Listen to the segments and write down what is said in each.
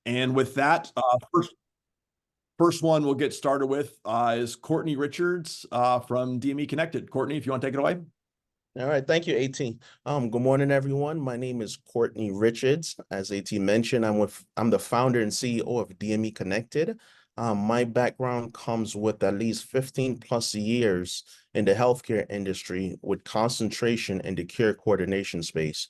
And with that, first one we'll get started with is Courtney Richards from DME Connected. Courtney, if you want to take it away. All right, thank you, AT. Good morning, everyone. My name is Courtney Richards. As AT mentioned, I'm the founder and CEO of DME Connected. My background comes with at least 15 plus years in the healthcare industry with concentration in the care coordination space.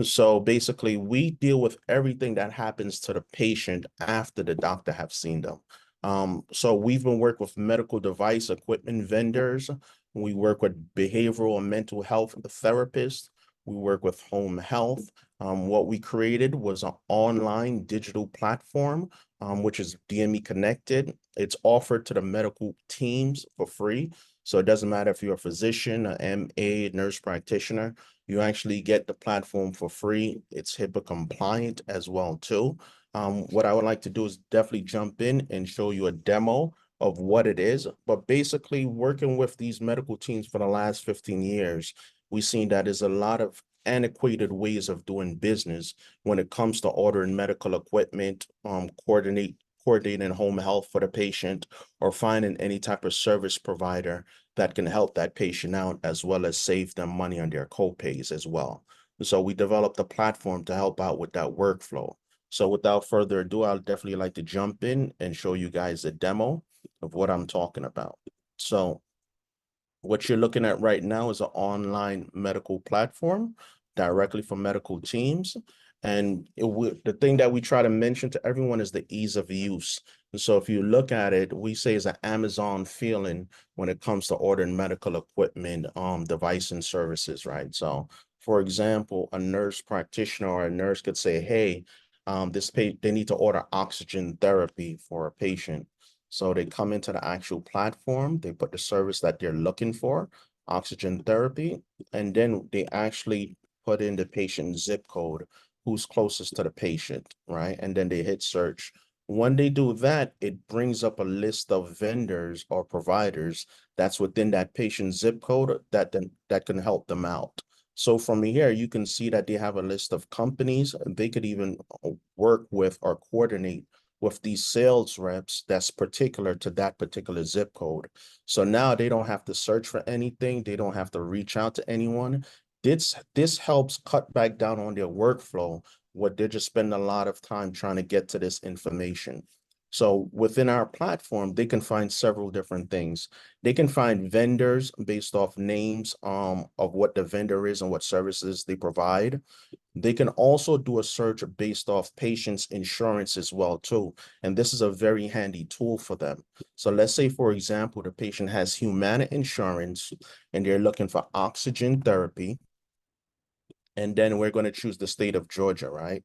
So basically, we deal with everything that happens to the patient after the doctor have seen them. So we've been working with medical device equipment vendors. We work with behavioral and mental health therapists. We work with home health. What we created was an online digital platform, which is DME Connected. It's offered to the medical teams for free. So it doesn't matter if you're a physician, an MA, nurse practitioner, you actually get the platform for free. It's HIPAA compliant as well too. What I would like to do is definitely jump in and show you a demo of what it is. But basically, working with these medical teams for the last 15 years, we've seen that there's a lot of antiquated ways of doing business when it comes to ordering medical equipment, coordinating home health for the patient, or finding any type of service provider that can help that patient out, as well as save them money on their co-pays as well. So we developed a platform to help out with that workflow. So without further ado, I'll definitely like to jump in and show you guys a demo of what I'm talking about. So what you're looking at right now is an online medical platform directly for medical teams. And the thing that we try to mention to everyone is the ease of use. And so if you look at it, we say it's an Amazon feeling when it comes to ordering medical equipment, device and services, right? So for example, a nurse practitioner or a nurse could say, hey, they need to order oxygen therapy for a patient. So they come into the actual platform, they put the service that they're looking for, oxygen therapy, and then they actually put in the patient zip code, who's closest to the patient, right? And then they hit search. When they do that, it brings up a list of vendors or providers that's within that patient zip code that can help them out. So from here, you can see that they have a list of companies. They could even work with or coordinate with these sales reps that's particular to that particular zip code. So now they don't have to search for anything. They don't have to reach out to anyone. This helps cut back down on their workflow, what they're just spending a lot of time trying to get to this information. So within our platform, they can find several different things. They can find vendors based off names of what the vendor is and what services they provide. They can also do a search based off patient's insurance as well too. And this is a very handy tool for them. So let's say, for example, the patient has Humana insurance and they're looking for oxygen therapy. And then we're going to choose the state of Georgia, right?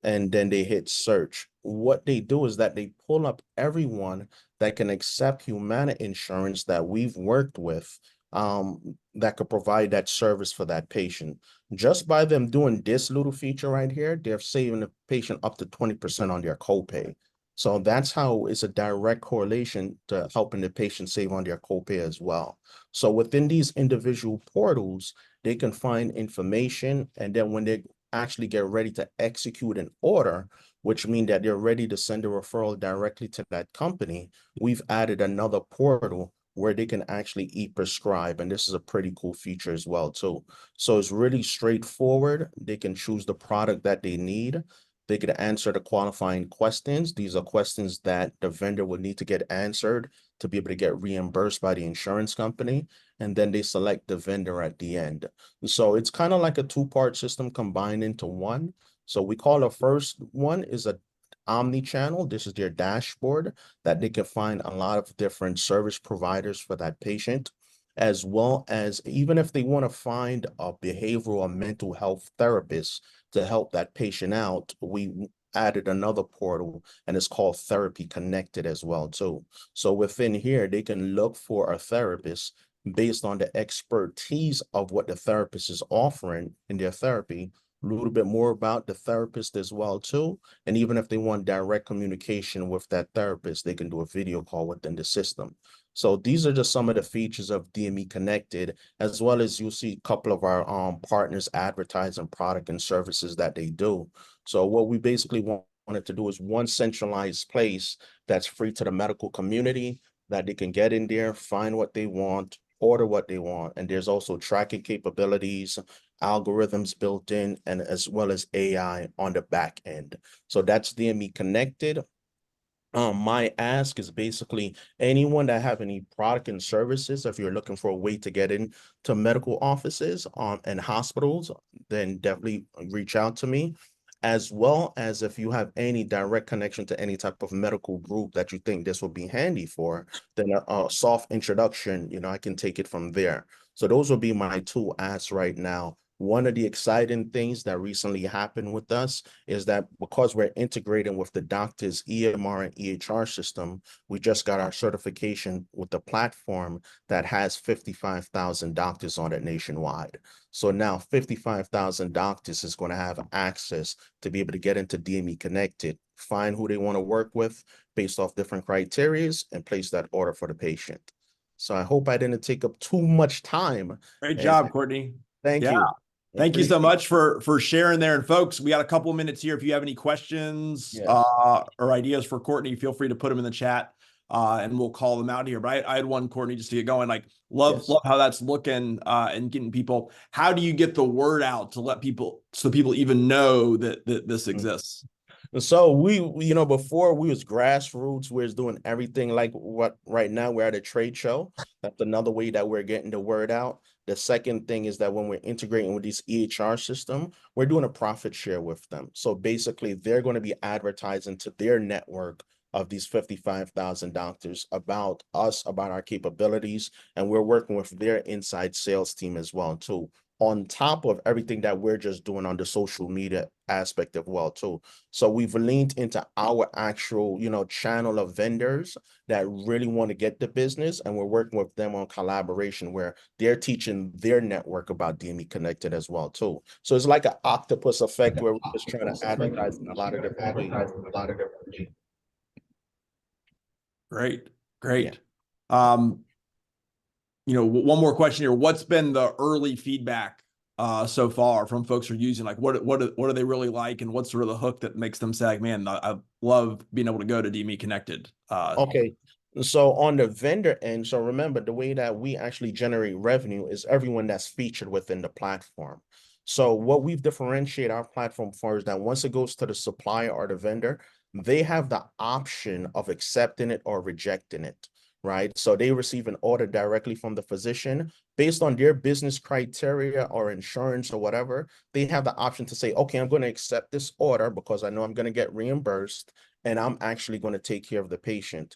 And then they hit search. What they do is that they pull up everyone that can accept Humana insurance that we've worked with, that could provide that service for that patient. Just by them doing this little feature right here, they're saving the patient up to 20% on their copay. So that's how it's a direct correlation to helping the patient save on their copay as well. So within these individual portals, they can find information, and then when they actually get ready to execute an order, which means that they're ready to send a referral directly to that company, we've added another portal where they can actually e-prescribe. And this is a pretty cool feature as well too. So it's really straightforward. They can choose the product that they need. They could answer the qualifying questions. These are questions that the vendor would need to get answered to be able to get reimbursed by the insurance company. And then they select the vendor at the end. So it's kind of like a two-part system combined into one. So we call the first one is a omni-channel. This is their dashboard that they can find a lot of different service providers for that patient, as well as even if they want to find a behavioral or mental health therapist to help that patient out, we added another portal and it's called Therapy Connected as well too. So within here, they can look for a therapist based on the expertise of what the therapist is offering in their therapy, a little bit more about the therapist as well too. And even if they want direct communication with that therapist, they can do a video call within the system. So these are just some of the features of DME Connected, as well as you'll see a couple of our partners advertising product and services that they do. So what we basically want wanted to do is one centralized place that's free to the medical community that they can get in there, find what they want, order what they want. And there's also tracking capabilities, algorithms built in, and as well as AI on the back end. So that's DME Connected. My ask is basically anyone that have any product and services, if you're looking for a way to get into medical offices and hospitals, then definitely reach out to me. As well as if you have any direct connection to any type of medical group that you think this will be handy for, then a soft introduction, I can take it from there. So those will be my two asks right now. One of the exciting things that recently happened with us is that because we're integrating with the doctor's EMR and EHR system, we just got our certification with the platform that has 55,000 doctors on it nationwide. So now 55,000 doctors is going to have access to be able to get into DME Connected, find who they want to work with based off different criteria, and place that order for the patient. So I hope I didn't take up too much time. Great And job, Courtney. thank Yeah. you. Thank you so much for sharing there. And folks, we got a couple of minutes here. If you have any questions or ideas for Courtney, feel free to put them in the chat and we'll call them out here. But I had one, Courtney, just to get going. Like love how that's looking and getting people. How do you get the word out to let people, so people even know that this exists? And so we, before we was grassroots, we was doing everything like what right now we're at a trade show. That's another way that we're getting the word out. The second thing is that when we're integrating with this EHR system, we're doing a profit share with them. So basically they're going to be advertising to their network of these 55,000 doctors about us, about our capabilities, and we're working with their inside sales team as well too, on top of everything that we're just doing on the social media aspect of well too. So we've leaned into our actual, channel of vendors that really want to get the business, and we're working with them on collaboration where they're teaching their network about DME Connected as well too. So it's like an octopus effect where we're just trying to advertise in a lot of different ways. Great. One more question here. What's been the early feedback so far from folks who are using? Like, what do they really like, and what's sort of the hook that makes them say, like, man, I love being able to go to DME Connected? Okay. So on the vendor end, so remember the way that we actually generate revenue is everyone that's featured within the platform. So what we've differentiated our platform for is that once it goes to the supplier or the vendor, they have the option of accepting it or rejecting it, right? So they receive an order directly from the physician based on their business criteria or insurance or whatever. They have the option to say, okay, I'm going to accept this order because I know I'm going to get reimbursed and I'm actually going to take care of the patient.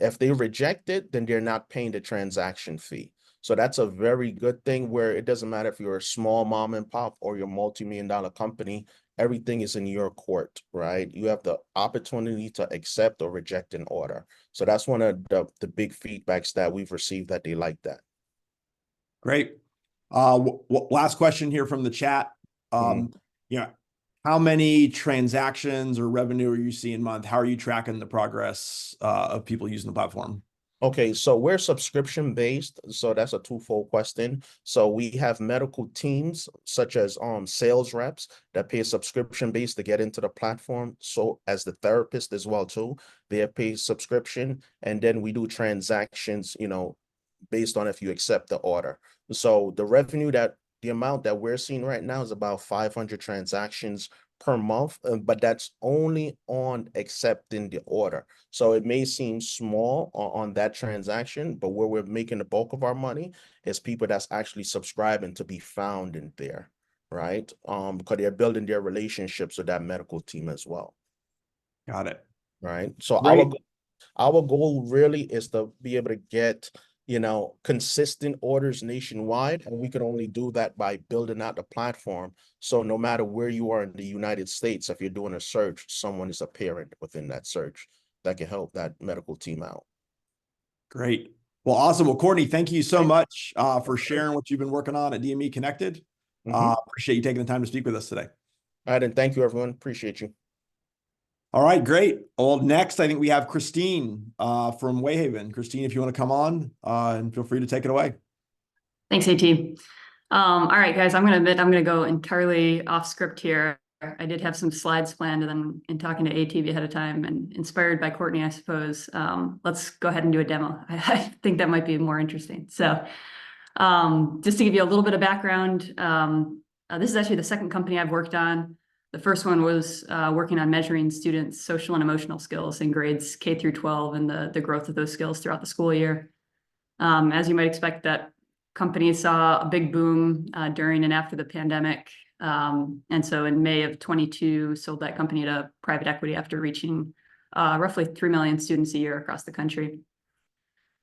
If they reject it, then they're not paying the transaction fee. So that's a very good thing where it doesn't matter if you're a small mom and pop or you're a multi-million-dollar company, everything is in your court, right? You have the opportunity to accept or reject an order. So that's one of the big feedbacks that we've received, that they like that. Great. Last question here from the chat. How many transactions or revenue are you seeing a month? How are you tracking the progress of people using the platform? Okay, so we're subscription based. So that's a twofold question. So we have medical teams such as sales reps that pay subscription based to get into the platform. So as the therapist as well too, they pay subscription, and then we do transactions, based on if you accept the order. So the amount that we're seeing right now is about 500 transactions per month, but that's only on accepting the order. So it may seem small on that transaction, but where we're making the bulk of our money is people that's actually subscribing to be found in there, right? Because they're building their relationships with that medical team as well. Got it. Right. So Great. our goal really is to be able to get, consistent orders nationwide. And we can only do that by building out the platform. So no matter where you are in the United States, if you're doing a search, someone is apparent within that search that can help that medical team out. Great. Well, awesome. Well, Courtney, thank you so much for sharing what you've been working on at DME Connected. Appreciate you taking the time to speak with us today. All right. And thank you, everyone. Appreciate you. All right, great. Well, next, I think we have Christine from Wayhaven. Christine, if you want to come on and feel free to take it away. Thanks, AT. All right, guys, I'm going to admit I'm going to go entirely off script here. I did have some slides planned, and then in talking to ATV ahead of time and inspired by Courtney, I suppose, let's go ahead and do a demo. I think that might be more interesting. So just to give you a little bit of background, this is actually the second company I've worked on. The first one was working on measuring students' social and emotional skills in grades K through 12 and the growth of those skills throughout the school year. As you might expect, that company saw a big boom during and after the pandemic. And so in May of 22, sold that company to private equity after reaching roughly 3 million students a year across the country.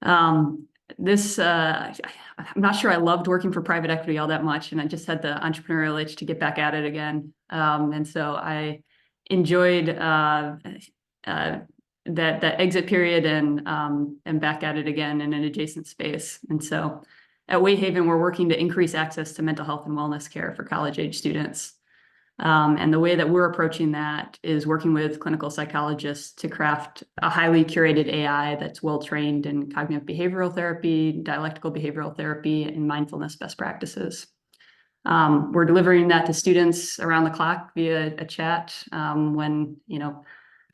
I'm not sure I loved working for private equity all that much, and I just had the entrepreneurial itch to get back at it again. And so I enjoyed that exit period and back at it again in an adjacent space. And so at Wayhaven, we're working to increase access to mental health and wellness care for college-age students. And the way that we're approaching that is working with clinical psychologists to craft a highly curated AI that's well-trained in cognitive behavioral therapy, dialectical behavioral therapy, and mindfulness best practices. We're delivering that to students around the clock via a chat when,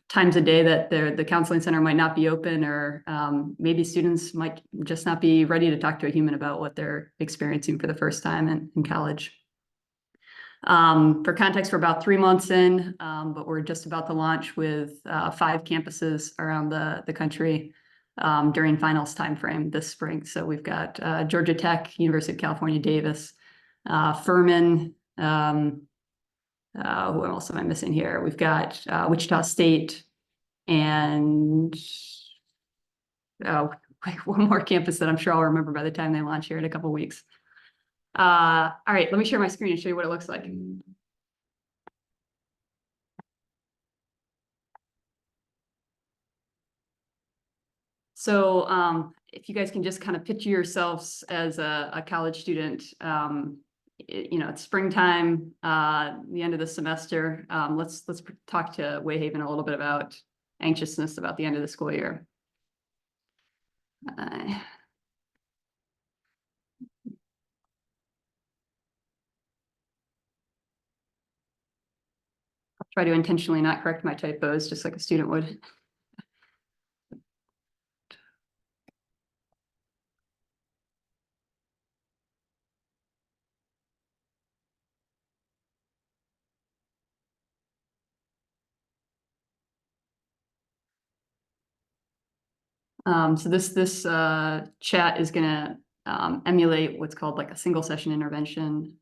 times a day that the counseling center might not be open, or maybe students might just not be ready to talk to a human about what they're experiencing for the first time in college. For context, we're about 3 months in, but we're just about to launch with 5 campuses around the country during finals timeframe this spring. So we've got Georgia Tech, University of California, Davis, Furman. Who else am I missing here? We've got Wichita State and one more campus that I'm sure I'll remember by the time they launch here in a couple of weeks. All right, let me share my screen and show you what it looks like. So if you guys can just kind of picture yourselves as a college student, it's springtime, the end of the semester. Let's talk to Wayhaven a little bit about anxiousness about the end of the school year. I'll try to intentionally not correct my typos, just like a student would. So this chat is going to emulate what's called like a single session intervention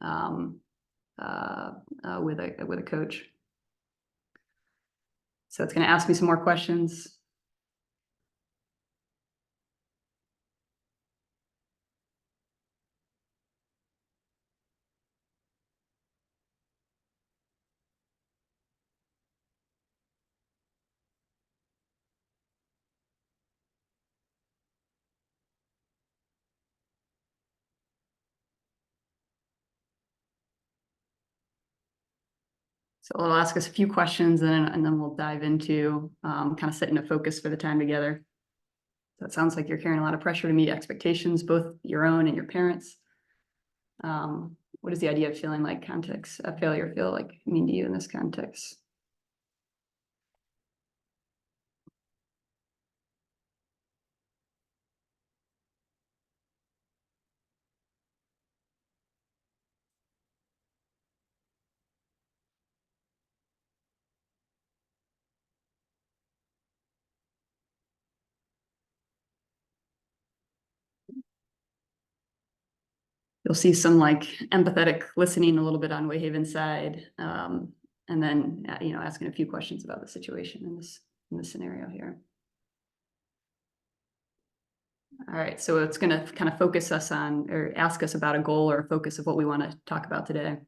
with a coach. So it's going to ask me some more questions. So it'll ask us a few questions, and then we'll dive into kind of setting a focus for the time together. So it sounds like you're carrying a lot of pressure to meet expectations, both your own and your parents. What does the idea of feeling like context, a failure feel like mean to you in this context? You'll see some like empathetic listening a little bit on Wayhaven's side, and then asking a few questions about the situation in this scenario here. All right, so it's going to kind of focus us on, or ask us about a goal or a focus of what we want to talk about today.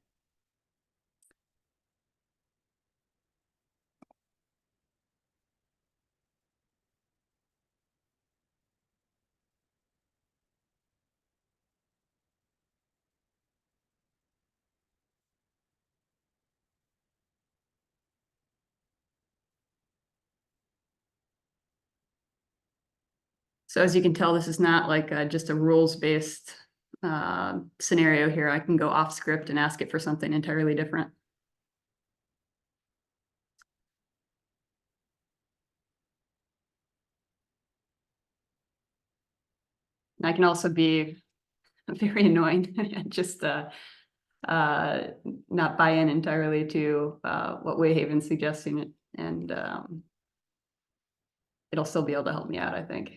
So as you can tell, this is not like just a rules-based scenario here. I can go off script and ask it for something entirely different. And I can also be very annoying and just not buy in entirely to what Wayhaven's suggesting, and it'll still be able to help me out, I think.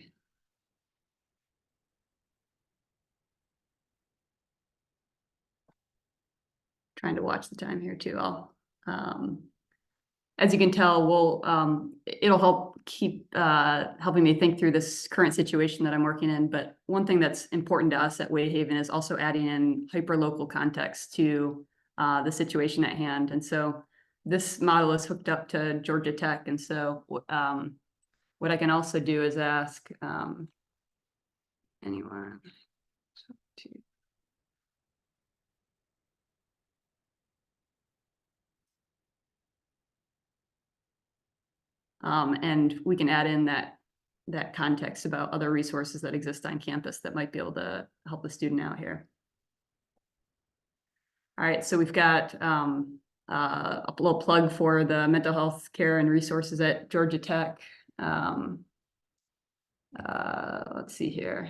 Trying to watch the time here too. I'll as you can tell, it'll help keep helping me think through this current situation that I'm working in. But one thing that's important to us at Wayhaven is also adding in hyper-local context to the situation at hand. And so this model is hooked up to Georgia Tech. And so what I can also do is ask anyone. And we can add in that context about other resources that exist on campus that might be able to help the student out here. All right, so we've got a little plug for the mental health care and resources at Georgia Tech. Let's see here.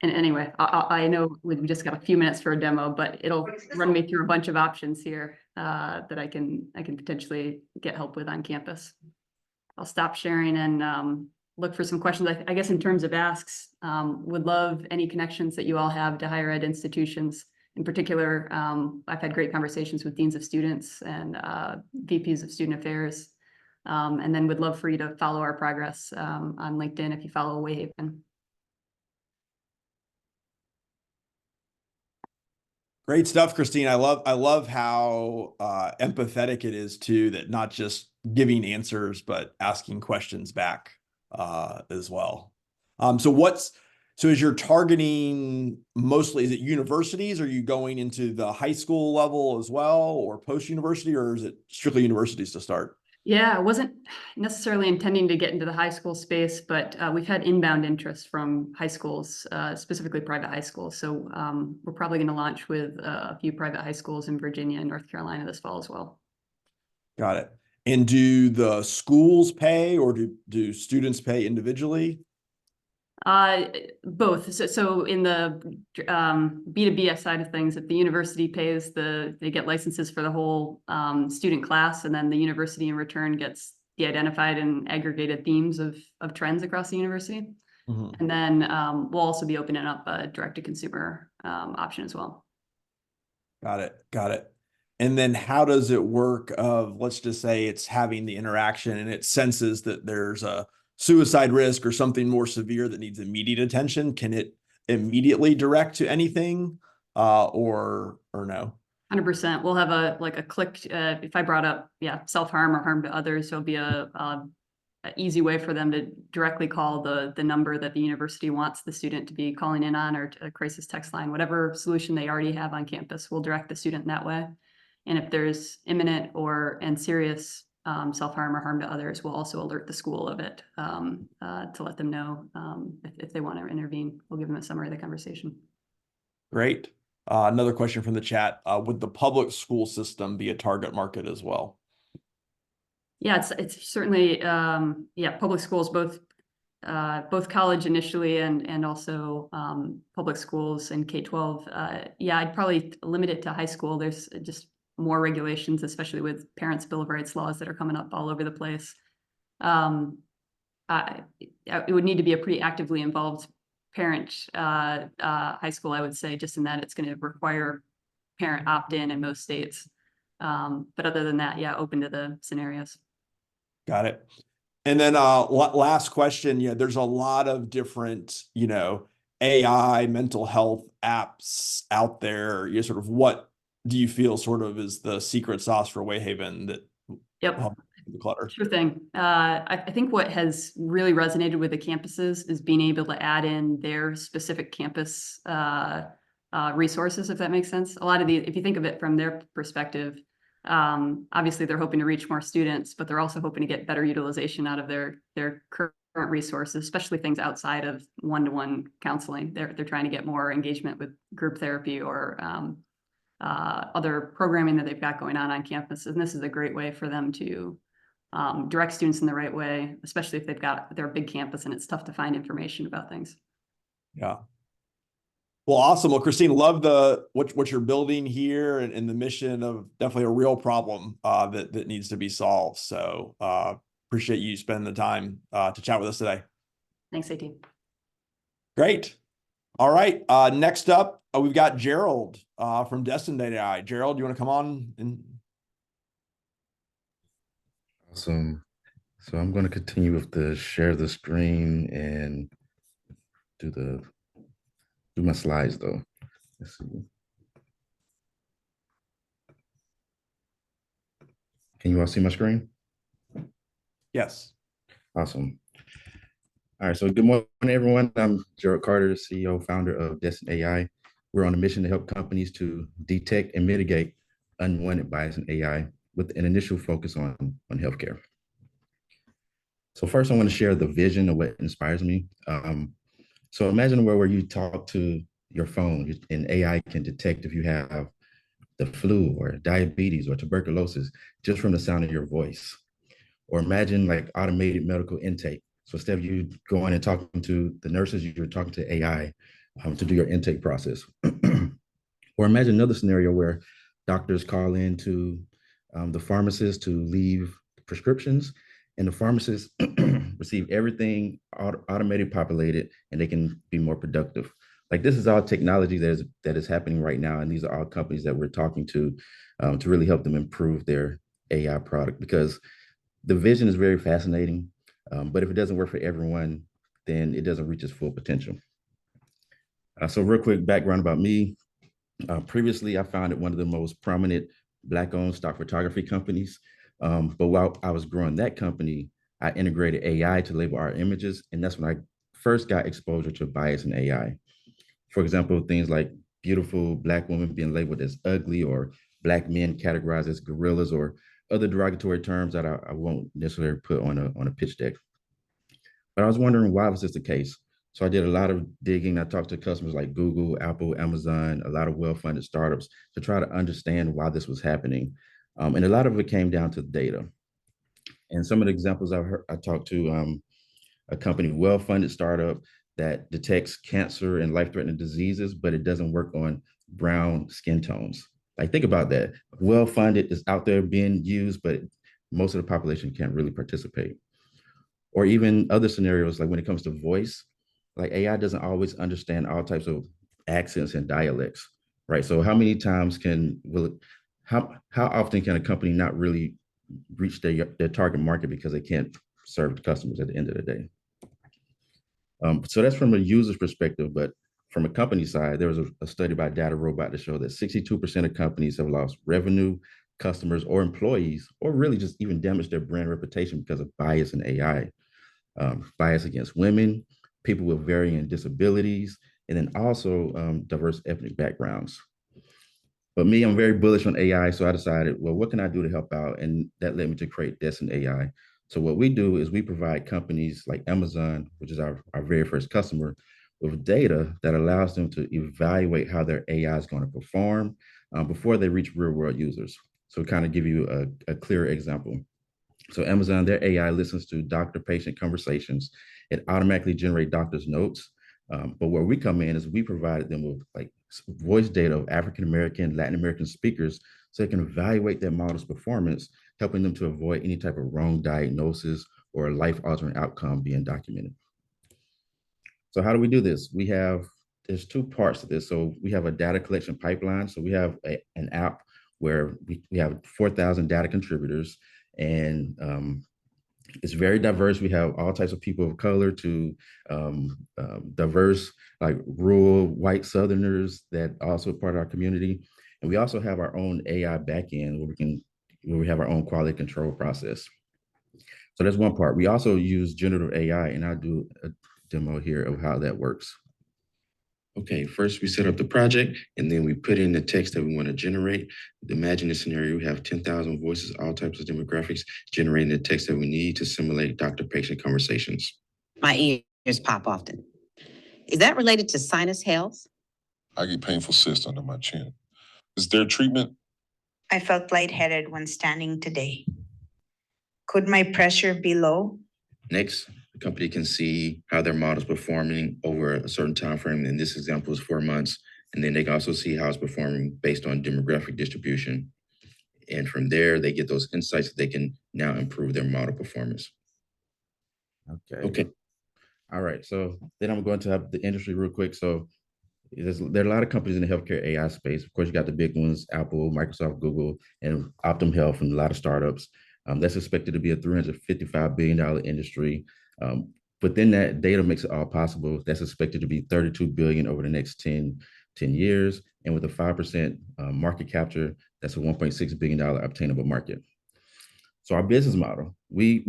And anyway, I know we just got a few minutes for a demo, but it'll run me through a bunch of options here that I can potentially get help with on campus. I'll stop sharing and look for some questions. I guess in terms of asks, would love any connections that you all have to higher ed institutions. In particular, I've had great conversations with deans of students and VPs of student affairs. And then would love for you to follow our progress on LinkedIn if you follow Wayhaven. Great stuff, Christine. I love how empathetic it is too, that not just giving answers, but asking questions back as well. So as you're targeting mostly, is it universities? Are you going into the high school level as well, or post-university, or is it strictly universities to start? Yeah, I wasn't necessarily intending to get into the high school space, but we've had inbound interest from high schools, specifically private high schools. So we're probably going to launch with a few private high schools in Virginia and North Carolina this fall as well. Got it. And do the schools pay, or do students pay individually? Both. So in the B2B side of things, if the university pays they get licenses for the whole student class, and then the university in return gets the identified and aggregated themes of trends across the university. Mm-hmm. And then we'll also be opening up a direct-to-consumer option as well. Got it. And then how does it work let's just say it's having the interaction and it senses that there's a suicide risk or something more severe that needs immediate attention? Can it immediately direct to anything or no? 100%. We'll have a click. If I brought up, self-harm or harm to others, there'll be a easy way for them to directly call the number that the university wants the student to be calling in on, or a crisis text line, whatever solution they already have on campus. We'll direct the student that way. And if there's imminent and serious self-harm or harm to others, we'll also alert the school of it to let them know if they want to intervene. We'll give them a summary of the conversation. Great. Another question from the chat. Would the public school system be a target market as well? Yeah, it's certainly, public schools, both college initially and also public schools and K-12. I'd probably limit it to high school. There's just more regulations, especially with Parents' Bill of Rights laws that are coming up all over the place. It would need to be a pretty actively involved parent high school, I would say, just in that it's going to require parent opt-in in most states. But other than that, open to the scenarios. Got it. And then last question, there's a lot of different, AI mental health apps out there. Sort of what do you feel sort of is the secret sauce for Wayhaven that helps the clutter? Sure thing. I think what has really resonated with the campuses is being able to add in their specific campus resources, if that makes sense. A lot of if you think of it from their perspective, obviously they're hoping to reach more students, but they're also hoping to get better utilization out of their current resources, especially things outside of one-to-one counseling. They're trying to get more engagement with group therapy or other programming that they've got going on campus. And this is a great way for them to direct students in the right way, especially if they've got their big campus and it's tough to find information about things. Yeah. Well, awesome. Well, Christine, love what you're building here and the mission of definitely a real problem that needs to be solved. So appreciate you spending the time to chat with us today. Thanks, AT. Great. All right. Next up, we've got Gerald from Destined AI. Gerald, you want to come on? Awesome. So I'm going to continue with the share the screen and do my slides though. Let's see. Can you all see my screen? Yes. Awesome. All right, so good morning, everyone. I'm Gerald Carter, CEO, founder of Destined AI. We're on a mission to help companies to detect and mitigate unwanted bias in AI with an initial focus on healthcare. So first, I want to share the vision of what inspires me. So imagine a world where you talk to your phone and AI can detect if you have the flu or diabetes or tuberculosis just from the sound of your voice. Or imagine like automated medical intake. So instead of you going and talking to the nurses, you're talking to AI to do your intake process. Or imagine another scenario where doctors call in to the pharmacist to leave prescriptions, and the pharmacists receive everything automated, populated, and they can be more productive. Like this is all technology that is happening right now, and these are all companies that we're talking to really help them improve their AI product, because the vision is very fascinating, but if it doesn't work for everyone, then it doesn't reach its full potential. So real quick background about me. Previously, I founded one of the most prominent Black-owned stock photography companies. But while I was growing that company, I integrated AI to label our images. And that's when I first got exposure to bias in AI. For example, things like beautiful Black women being labeled as ugly, or Black men categorized as gorillas, or other derogatory terms that I won't necessarily put on a pitch deck. But I was wondering, why was this the case? So I did a lot of digging. I talked to customers like Google, Apple, Amazon, a lot of well-funded startups to try to understand why this was happening. And a lot of it came down to data. And some of the examples I talked to a company, well-funded startup that detects cancer and life-threatening diseases, but it doesn't work on brown skin tones. Like, think about that. Well-funded is out there being used, but most of the population can't really participate. Or even other scenarios, like when it comes to voice, like AI doesn't always understand all types of accents and dialects, right? So how many times how often can a company not really reach their target market because they can't serve the customers at the end of the day? So that's from a user's perspective, but from a company side, there was a study by Data Robot to show that 62% of companies have lost revenue, customers, or employees, or really just even damaged their brand reputation because of bias in AI. Bias against women, people with varying disabilities, and then also diverse ethnic backgrounds. But me, I'm very bullish on AI, so I decided, well, what can I do to help out? And that led me to create Destined AI. So what we do is we provide companies like Amazon, which is our very first customer, with data that allows them to evaluate how their AI is going to perform before they reach real world users. So kind of give you a clear example. So Amazon, their AI listens to doctor-patient conversations. It automatically generates doctor's notes. But where we come in is we provided them with like voice data of African-American, Latin American speakers, so they can evaluate their model's performance, helping them to avoid any type of wrong diagnosis or life-altering outcome being documented. So how do we do this? There's two parts to this. So we have a data collection pipeline. So we have an app where we have 4,000 data contributors, and it's very diverse. We have all types of people of color to diverse, like rural white Southerners that are also part of our community. And we also have our own AI backend where we have our own quality control process. So that's one part. We also use generative AI, and I'll do a demo here of how that works. Okay, first we set up the project, and then we put in the text that we want to generate. Imagine a scenario, we have 10,000 voices, all types of demographics, generating the text that we need to simulate doctor-patient conversations. My ears pop often. Is that related to sinus health? I get painful cysts under my chin. Is there treatment? I felt lightheaded when standing today. Could my pressure be low? Next, the company can see how their model is performing over a certain time frame. In this example is 4 months. And then they can also see how it's performing based on demographic distribution. And from there, they get those insights that they can now improve their model performance. Okay. All right. So then I'm going to the industry real quick. So there are a lot of companies in the healthcare AI space. Of course, you got the big ones, Apple, Microsoft, Google, and Optum Health, and a lot of startups. That's expected to be a $355 billion industry. Within that, data makes it all possible. That's expected to be $32 billion over the next 10 years. And with a 5% market capture, that's a $1.6 billion obtainable market. So our business model, we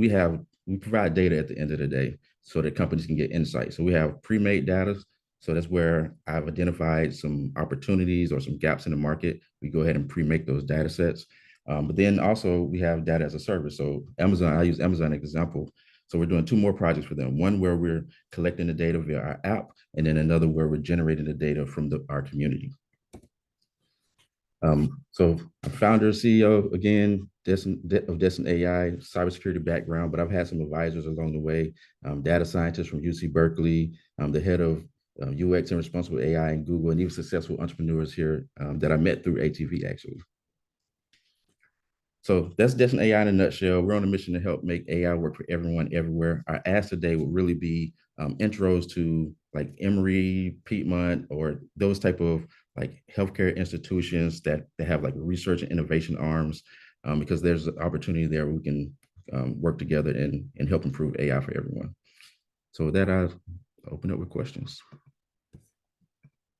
provide data at the end of the day so that companies can get insight. So we have pre-made data. So that's where I've identified some opportunities or some gaps in the market. We go ahead and pre-make those data sets. But then also we have data as a service. So Amazon, I use Amazon as an example. So we're doing 2 more projects for them. One where we're collecting the data via our app, and then another where we're generating the data from our community. So I'm founder, CEO, again, of Destin AI, cybersecurity background, but I've had some advisors along the way, data scientists from UC Berkeley, the head of UX and responsible AI in Google, and even successful entrepreneurs here that I met through ATV actually. So that's Destin AI in a nutshell. We're on a mission to help make AI work for everyone, everywhere. Our ask today would really be intros to like Emory, Piedmont, or those type of like healthcare institutions that have like research and innovation arms, because there's an opportunity there where we can work together and help improve AI for everyone. So with that, I'll open up with questions.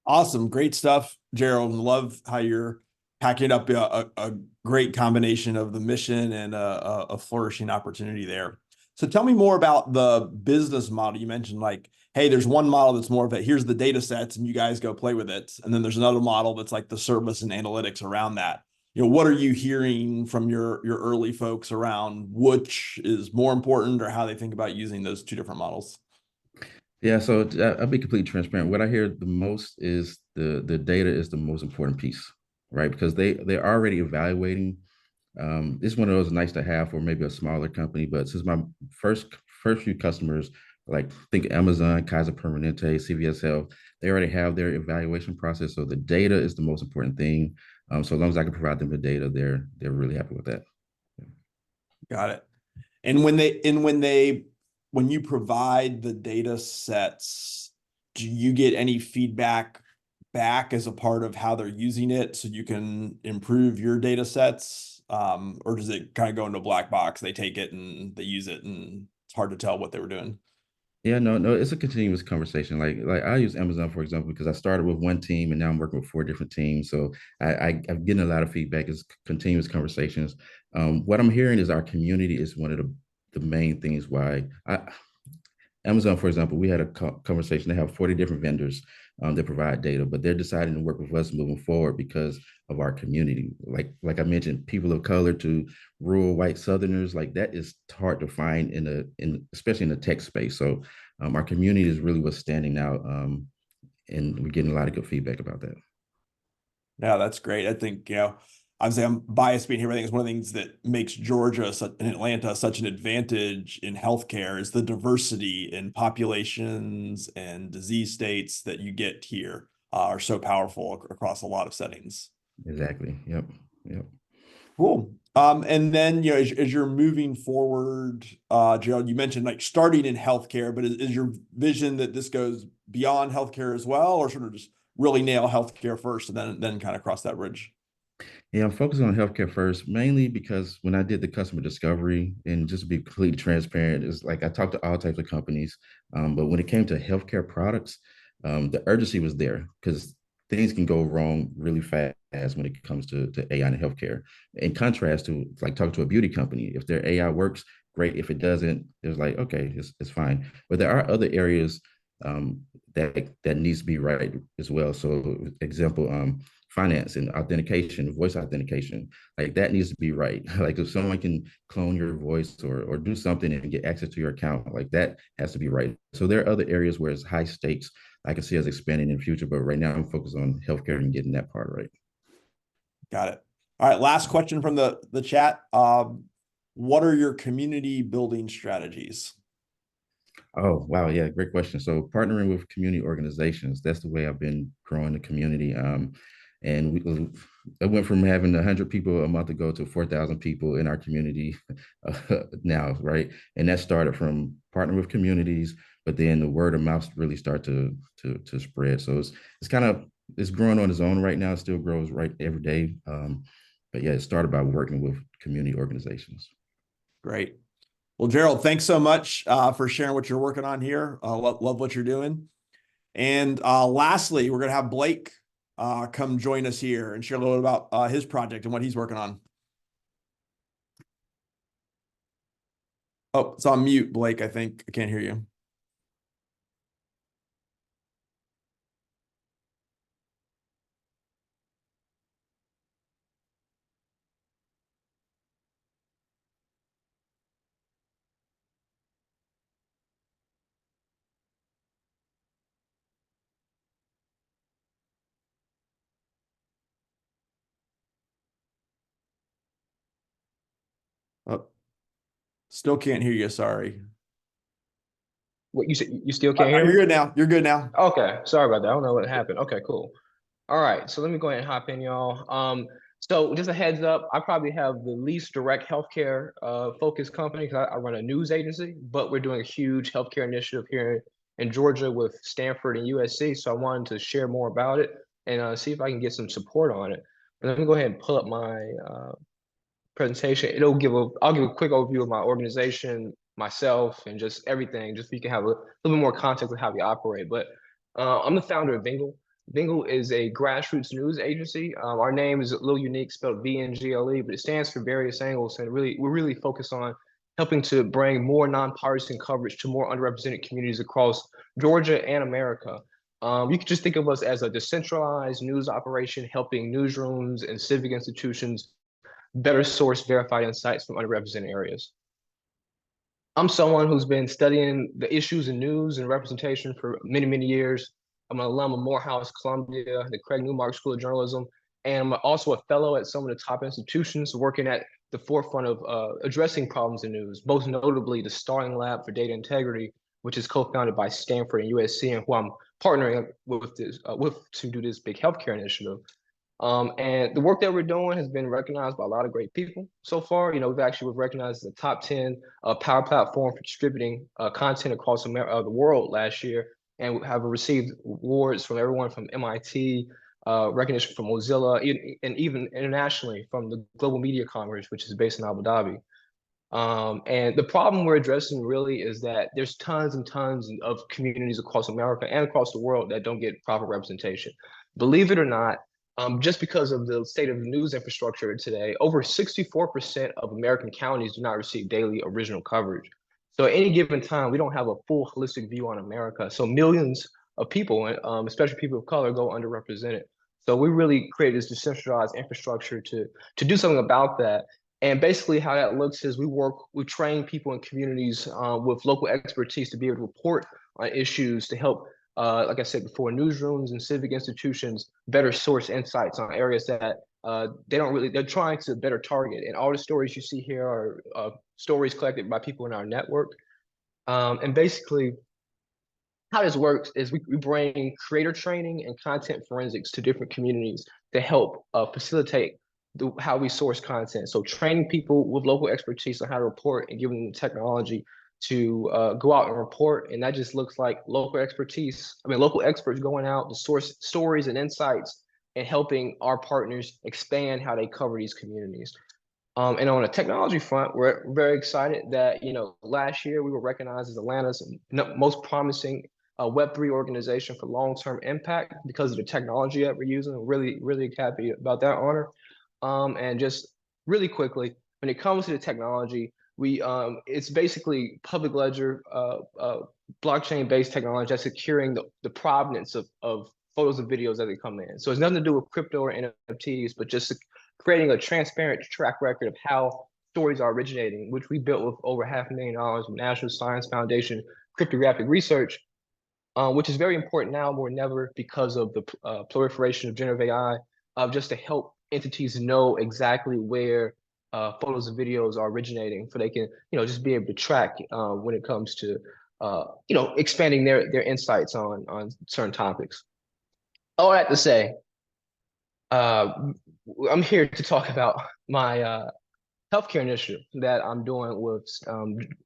Awesome. Great stuff, Gerald. Love how you're packing up a great combination of the mission and a flourishing opportunity there. So tell me more about the business model. You mentioned like, hey, there's one model that's more of it. Here's the data sets and you guys go play with it. And then there's another model that's like the service and analytics around that. You know, what are you hearing from your early folks around which is more important or how they think about using those 2 different models? Yeah, so I'll be completely transparent. What I hear the most is the data is the most important piece, right? Because they're already evaluating. It's one of those nice to have for maybe a smaller company, but since my first few customers, like think Amazon, Kaiser Permanente, CVS Health, they already have their evaluation process. So the data is the most important thing. So as long as I can provide them the data, they're really happy with that. Got it. And when you provide the data sets, do you get any feedback back as a part of how they're using it so you can improve your data sets? Or does it kind of go into a black box? They take it and they use it and it's hard to tell what they were doing. Yeah, no, it's a continuous conversation. Like I use Amazon, for example, because I started with one team and now I'm working with 4 different teams. So I'm getting a lot of feedback. It's continuous conversations. What I'm hearing is our community is one of the main things why Amazon, for example, we had a conversation. They have 40 different vendors that provide data, but they're deciding to work with us moving forward because of our community. Like I mentioned, people of color to rural white Southerners, like that is hard to find especially in the tech space. So our community is really what's standing out, and we're getting a lot of good feedback about that. Yeah, that's great. I think, obviously I'm biased being here. I think it's one of the things that makes Georgia and Atlanta such an advantage in healthcare is the diversity in populations and disease states that you get here are so powerful across a lot of settings. Exactly. Yep. Cool. And then, as you're moving forward, Gerald, you mentioned like starting in healthcare, but is your vision that this goes beyond healthcare as well, or sort of just really nail healthcare first and then kind of cross that bridge? Yeah, I'm focusing on healthcare first, mainly because when I did the customer discovery, and just to be completely transparent, it's like I talked to all types of companies, but when it came to healthcare products, the urgency was there because things can go wrong really fast when it comes to AI and healthcare. In contrast to like talking to a beauty company, if their AI works, great. If it doesn't, it's like, okay, it's fine. But there are other areas that needs to be right as well. So example, finance and authentication, voice authentication, like that needs to be right. Like if someone can clone your voice or do something and get access to your account, like that has to be right. So there are other areas where it's high stakes I can see us expanding in the future, but right now I'm focused on healthcare and getting that part right. Got it. All right. Last question from the chat. What are your community building strategies? Oh, wow. Yeah, great question. So partnering with community organizations, that's the way I've been growing the community. And I went from having 100 people a month ago to 4,000 people in our community now, right? And that started from partnering with communities, but then the word of mouth really start to spread. So it's growing on its own right now. It still grows right every day. But yeah, it started by working with community organizations. Great. Well, Gerald, thanks so much for sharing what you're working on here. Love what you're doing. And lastly, we're going to have Blake come join us here and share a little bit about his project and what he's working on. Oh, it's on mute, Blake, I think. I can't hear you. Oh, still can't hear you. Sorry. What you said? You still can't hear You're me? good now. You're good now. Okay, sorry about that. I don't know what happened. Okay, cool. All right, so let me go ahead and hop in, y'all. So just a heads up, I probably have the least direct healthcare focused company because I run a news agency, but we're doing a huge healthcare initiative here in Georgia with Stanford and USC. So I wanted to share more about it and see if I can get some support on it. But let me go ahead and pull up my presentation. I'll give a quick overview of my organization, myself, and just everything, just so you can have a little bit more context of how we operate. But I'm the founder of Vingle. Vingle is a grassroots news agency. Our name is a little unique, spelled VNGLE, but it stands for various angles, and we're really focused on helping to bring more nonpartisan coverage to more underrepresented communities across Georgia and America. You could just think of us as a decentralized news operation, helping newsrooms and civic institutions better source verified insights from underrepresented areas. I'm someone who's been studying the issues in news and representation for many, many years. I'm an alum of Morehouse, Columbia, the Craig Newmark School of Journalism, and I'm also a fellow at some of the top institutions working at the forefront of addressing problems in news, most notably the Starling Lab for Data Integrity, which is co-founded by Stanford and USC, and who I'm partnering with to do this big healthcare initiative. And the work that we're doing has been recognized by a lot of great people so far. You know, we've recognized as the top 10 power platform for distributing content across the world last year, and we have received awards from everyone from MIT, recognition from Mozilla, and even internationally from the Global Media Congress, which is based in Abu Dhabi. And the problem we're addressing really is that there's tons and tons of communities across America and across the world that don't get proper representation. Believe it or not, just because of the state of the news infrastructure today, over 64% of American counties do not receive daily original coverage. So at any given time, we don't have a full holistic view on America. So millions of people, especially people of color, go underrepresented. So we really created this decentralized infrastructure to do something about that. And basically how that looks is we train people in communities with local expertise to be able to report on issues to help, like I said before, newsrooms and civic institutions better source insights on areas that they're trying to better target. And all the stories you see here are stories collected by people in our network. And basically how this works is we bring creator training and content forensics to different communities to help facilitate how we source content. So training people with local expertise on how to report and giving them the technology to go out and report. And that just looks like local experts going out to source stories and insights and helping our partners expand how they cover these communities. And on a technology front, we're very excited that, last year we were recognized as Atlanta's most promising Web3 organization for long-term impact because of the technology that we're using. Really, really happy about that honor. And just really quickly, when it comes to the technology, it's basically public ledger, blockchain-based technology that's securing the provenance of photos and videos as they come in. So it's nothing to do with crypto or NFTs, but just creating a transparent track record of how stories are originating, which we built with over $500,000 from National Science Foundation cryptographic research, which is very important now more than ever because of the proliferation of generative AI, just to help entities know exactly where photos and videos are originating, so they can, just be able to track when it comes to, expanding their insights on certain topics. All that to say, I'm here to talk about my healthcare initiative that I'm doing with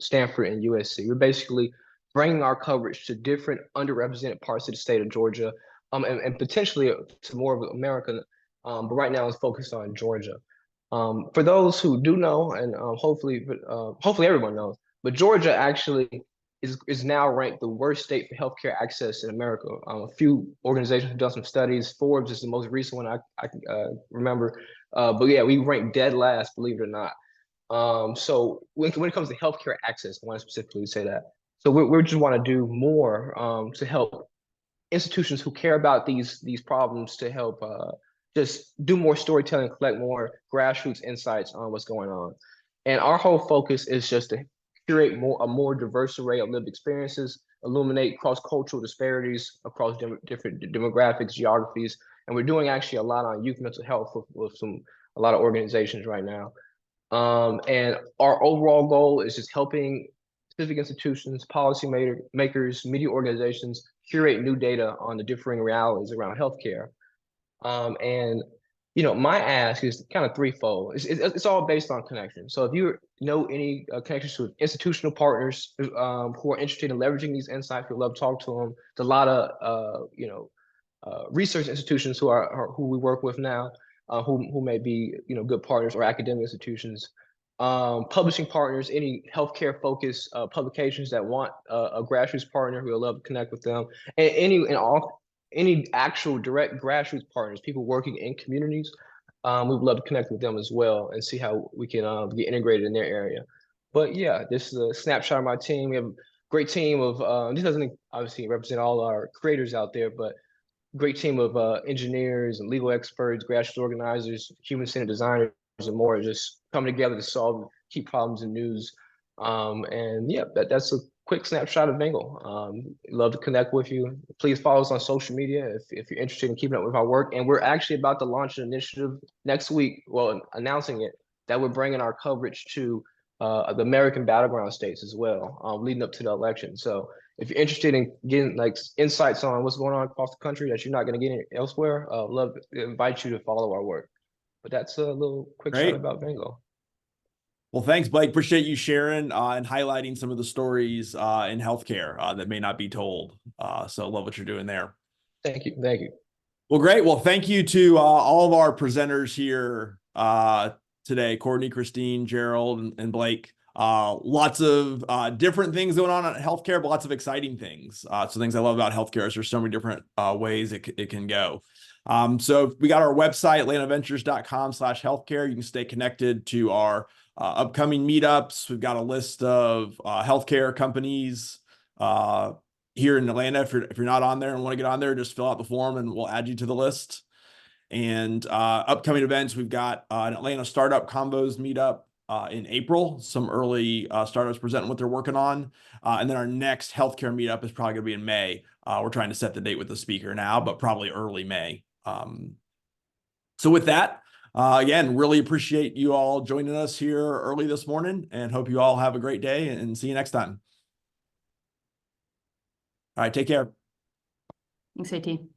Stanford and USC. We're basically bringing our coverage to different underrepresented parts of the state of Georgia, and potentially to more of America. But right now it's focused on Georgia. For those who do know, and hopefully everyone knows, but Georgia actually is now ranked the worst state for healthcare access in America. A few organizations have done some studies. Forbes is the most recent one I remember. But yeah, we rank dead last, believe it or not. So when it comes to healthcare access, I want to specifically say that. So we just want to do more to help institutions who care about these problems, to help just do more storytelling, collect more grassroots insights on what's going on. And our whole focus is just to curate a more diverse array of lived experiences, illuminate cross-cultural disparities across different demographics, geographies. And we're doing actually a lot on youth mental health with a lot of organizations right now. And our overall goal is just helping specific institutions, policy makers, media organizations curate new data on the differing realities around healthcare. And my ask is kind of threefold. It's all based on connection. So if you know any connections to institutional partners who are interested in leveraging these insights, we'd love to talk to them. There's a lot of research institutions who we work with now, who may be good partners, or academic institutions. Publishing partners, any healthcare focused publications that want a grassroots partner, we would love to connect with them, and any actual direct grassroots partners, people working in communities, we would love to connect with them as well and see how we can get integrated in their area. But yeah, this is a snapshot of my team. We have a great team of, this doesn't obviously represent all our creators out there, but great team of engineers and legal experts, grassroots organizers, human-centered designers, and more, just coming together to solve key problems in news. And yeah, that's a quick snapshot of Bengal. Love to connect with you. Please follow us on social media if you're interested in keeping up with our work. And we're actually about to launch an initiative next week, well, announcing it, that we're bringing our coverage to the American battleground states as well, leading up to the election. So if you're interested in getting like insights on what's going on across the country that you're not going to get elsewhere, love to invite you to follow our work. But that's a little quick shot about Bengal. Well, thanks, Blake. Appreciate you sharing and highlighting some of the stories in healthcare that may not be told. So love what you're doing there. Thank you. Thank you. Well, great. Well, thank you to all of our presenters here today, Courtney, Christine, Gerald, and Blake. Lots of different things going on in healthcare, but lots of exciting things. So things I love about healthcare is there's so many different ways it can go. So we got our website, atlantiventures.com/healthcare. You can stay connected to our upcoming meetups. We've got a list of healthcare companies here in Atlanta. If you're not on there and want to get on there, just fill out the form and we'll add you to the list. And upcoming events, we've got an Atlanta Startup Combos meetup in April, some early startups presenting what they're working on. And then our next healthcare meetup is probably going to be in May. We're trying to set the date with the speaker now, but probably early May. So with that, again, really appreciate you all joining us here early this morning, and hope you all have a great day, and see you next time. All right, take care. Thanks, AT.